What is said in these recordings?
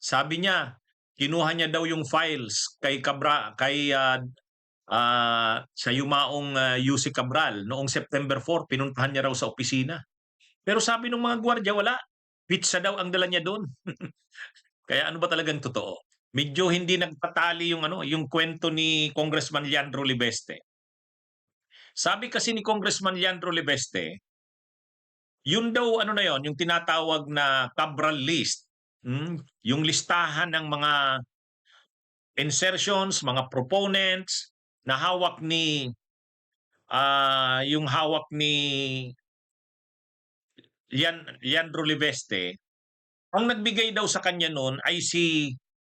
Sabi niya, kinuha niya daw yung files sa yumaong UC Cabral noong September 4, pinuntahan niya raw sa opisina. Pero sabi ng mga gwardiya, wala. Pizza daw ang dala niya doon. Kaya ano ba talagang totoo? Medyo hindi nagpatali yung kwento ni Congressman Leandro Libeste. Sabi kasi ni Congressman Leandro Libeste, yun daw ano na yon, yung tinatawag na Cabral list. Yung listahan ng mga insertions, mga proponents na hawak ni Leandro Libeste. Ang nagbigay daw sa kanya noon ay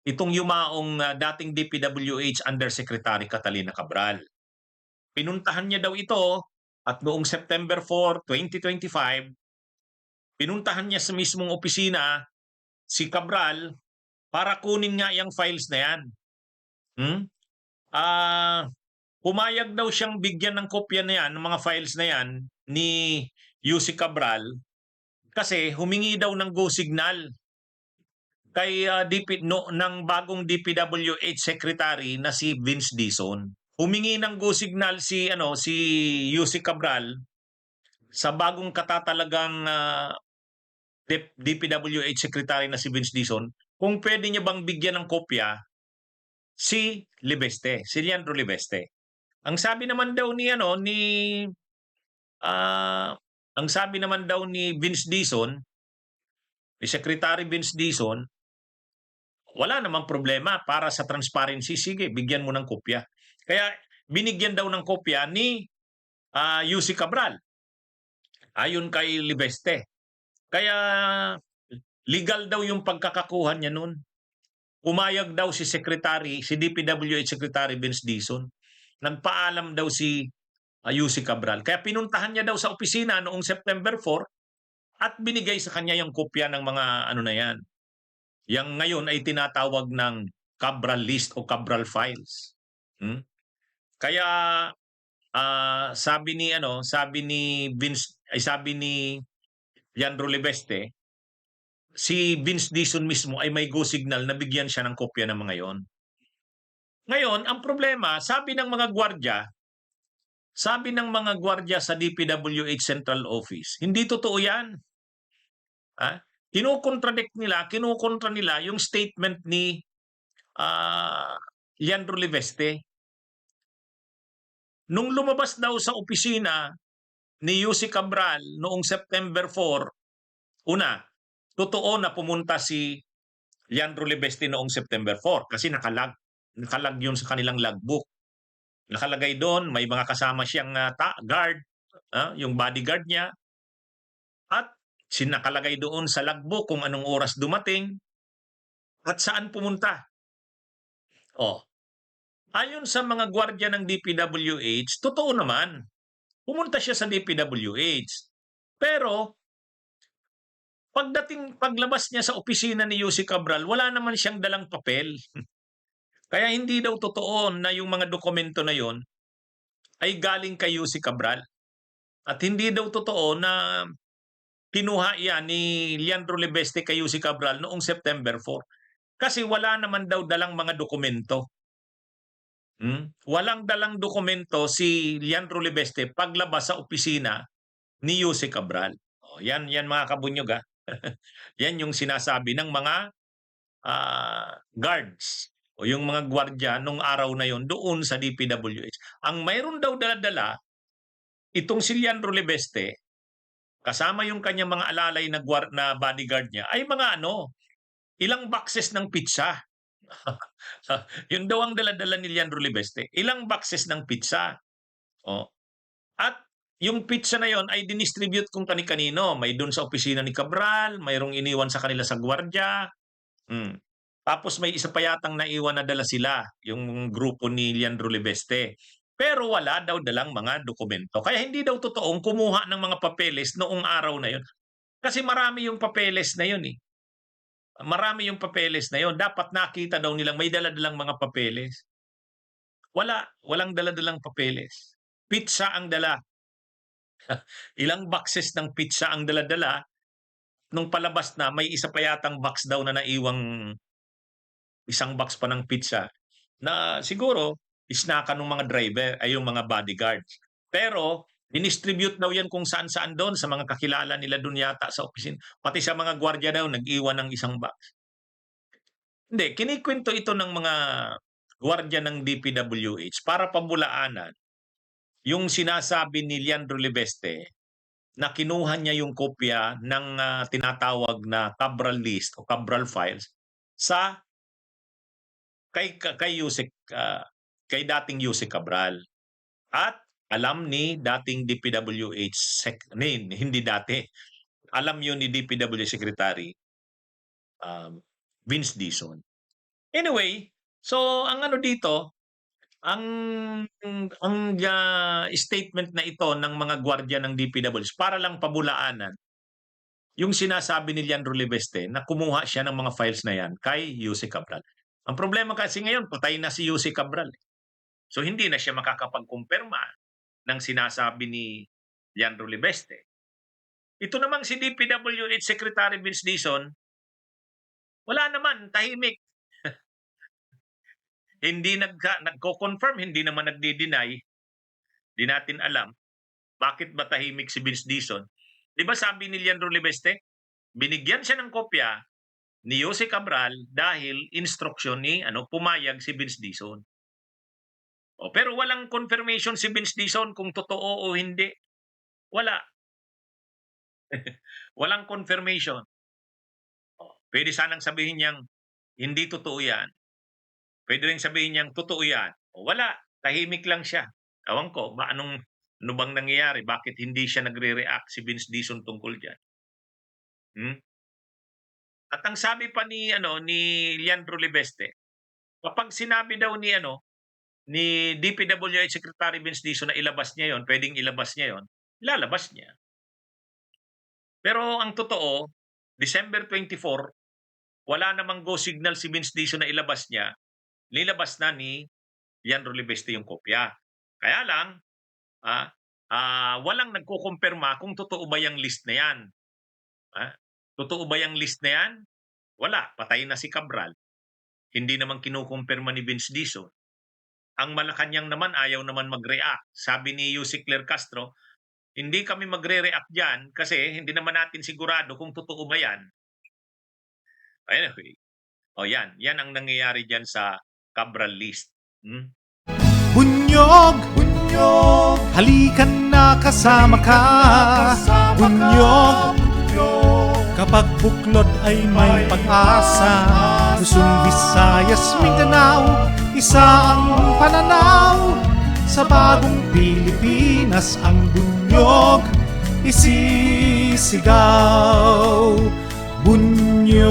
itong yumaong dating DPWH Undersecretary Catalina Cabral. Pinuntahan niya daw ito at noong September 4, 2025, pinuntahan niya sa mismong opisina si Cabral para kunin nga yung files na yan. Pumayag daw siyang bigyan ng kopya na yan, ng mga files na yan, ni UC Cabral kasi humingi daw ng go signal kay ng bagong DPWH Secretary na si Vince Dizon. Humingi ng go signal si UC Cabral sa bagong katatalagang DPWH Secretary na si Vince Dizon kung pwede niya bang bigyan ng kopya si Leandro Libeste. Ang sabi naman daw ang sabi naman daw ni Vince Dizon, ni Secretary Vince Dizon, wala namang problema para sa transparency. Sige, bigyan mo ng kopya. Kaya binigyan daw ng kopya ni UC Cabral ayon kay Libeste. Kaya legal daw yung pagkakakuha niya noon. Umayag daw si DPWH Secretary Vince Dizon. Nagpaalam daw si UC Cabral. Kaya pinuntahan niya daw sa opisina noong September 4 at binigay sa kanya yung kopya ng mga ano na yan. Yang ngayon ay tinatawag ng Cabral list o Cabral files. Kaya sabi ni Leandro Libeste, si Vince Dizon mismo ay may go signal na bigyan siya ng kopya ng mga yon. Ngayon, ang problema, sabi ng mga gwardiya sa DPWH Central Office, hindi totoo yan. Kinukontra nila yung statement ni Leandro Libeste. Nung lumabas daw sa opisina ni UC Cabral noong September 4, totoo na pumunta si Leandro Libeste noong September 4 kasi nakalag yun sa kanilang logbook. Nakalagay doon, may mga kasama siyang guard, yung bodyguard niya, at nakalagay doon sa logbook kung anong oras dumating at saan pumunta. Ayon sa mga gwardiya ng DPWH, totoo naman, pumunta siya sa DPWH. Pero paglabas niya sa opisina ni UC Cabral, wala naman siyang dalang papel. Kaya hindi daw totoo na yung mga dokumento na yon ay galing kay UC Cabral. At hindi daw totoo na kinuha yan ni Leandro Libeste kay UC Cabral noong September 4. Kasi wala naman daw dalang mga dokumento. Walang dalang dokumento si Leandro Libeste paglabas sa opisina ni UC Cabral. Yan mga kabunyog. Yan yung sinasabi ng mga guards o yung mga gwardiya nung araw na yon doon sa DPWH. Ang mayroon daw dala-dala itong si Leandro Libeste kasama yung kanyang mga alalay na bodyguard niya ay mga ilang boxes ng pizza. Yun daw ang dala-dala ni Leandro Libeste. Ilang boxes ng pizza. At yung pizza na yon ay dinistribute kung kani-kanino. May doon sa opisina ni Cabral, mayroong iniwan sa kanila sa gwardiya. Tapos may isa pa yatang naiwan na dala sila, yung grupo ni Leandro Libeste. Pero wala daw dalang mga dokumento. Kaya hindi daw totoong kumuha ng mga papeles noong araw na yon. Kasi marami yung papeles na yon eh. Marami yung papeles na yon. Dapat nakita daw nilang may dala-dalang mga papeles. Walang dala-dalang papeles. Pizza ang dala. Ilang boxes ng pizza ang dala-dala. Nung palabas na, may isa pa yatang box daw na naiwang isang box pa ng pizza na siguro isnakan ng mga driver ay yung mga bodyguards. Pero dinistribute daw yan kung saan-saan doon sa mga kakilala nila doon yata sa opisina. Pati sa mga gwardiya daw nag-iwan ng isang box. Hindi, kinikwento ito ng mga gwardiya ng DPWH para pabulaanan yung sinasabi ni Leandro Libeste na kinuha niya yung kopya ng tinatawag na Cabral list o Cabral files sa kay Yusek kay dating Yusek Cabral. At alam ni dating DPWH hindi dati. Alam yun ni DPWH Secretary Vince Dizon. Anyway, so ang ano dito, ang statement na ito ng mga gwardiya ng DPWH para lang pabulaanan yung sinasabi ni Leandro Libeste na kumuha siya ng mga files na yan kay Yusek Cabral. Ang problema kasi ngayon, patay na si Yusek Cabral. So hindi na siya makakapagkumpirma ng sinasabi ni Leandro Libeste. Ito namang si DPWH Secretary Vince Dizon, wala naman, tahimik. Hindi nagko-confirm, hindi naman nagdi-deny. Di natin alam bakit ba tahimik si Vince Dizon. Di ba sabi ni Leandro Libeste, binigyan siya ng kopya ni Yusek Cabral dahil instruction ni pumayag si Vince Dizon. Pero walang confirmation si Vince Dizon kung totoo o hindi. Wala. Walang confirmation. Pwede sanang sabihin niyang hindi totoo yan. Pwede rin sabihin niyang totoo yan. Wala. Tahimik lang siya. Ewan ko, ano bang nangyayari? Bakit hindi siya nagre-react si Vince Dizon tungkol dyan? At ang sabi pa ni Leandro Libeste, kapag sinabi daw ni DPWH Secretary Vince Dizon na ilabas niya yon, pwedeng ilabas niya yon, ilalabas niya. Pero ang totoo, December 24, wala namang go signal si Vince Dizon na ilabas niya, nilabas na ni Leandro Libeste yung kopya. Kaya lang, walang nagkukumpirma kung totoo ba yung list na yan. Totoo ba yung list na yan? Wala, patay na si Cabral. Hindi naman kinukumpirma ni Vince Dizon. Ang Malacanang naman ayaw naman mag-react. Sabi ni Yusek Claire Castro, hindi kami magre-react dyan kasi hindi naman natin sigurado kung totoo ba yan. Anyway, yan ang nangyayari dyan sa Cabral list. Bunyog, halikan na kasama ka. Bunyog, kapag buklod ay may pag-asa. Luzon, Visayas, Mindanao, isa ang pananaw. Sa bagong Pilipinas ang bunyog isisigaw. Bunyog,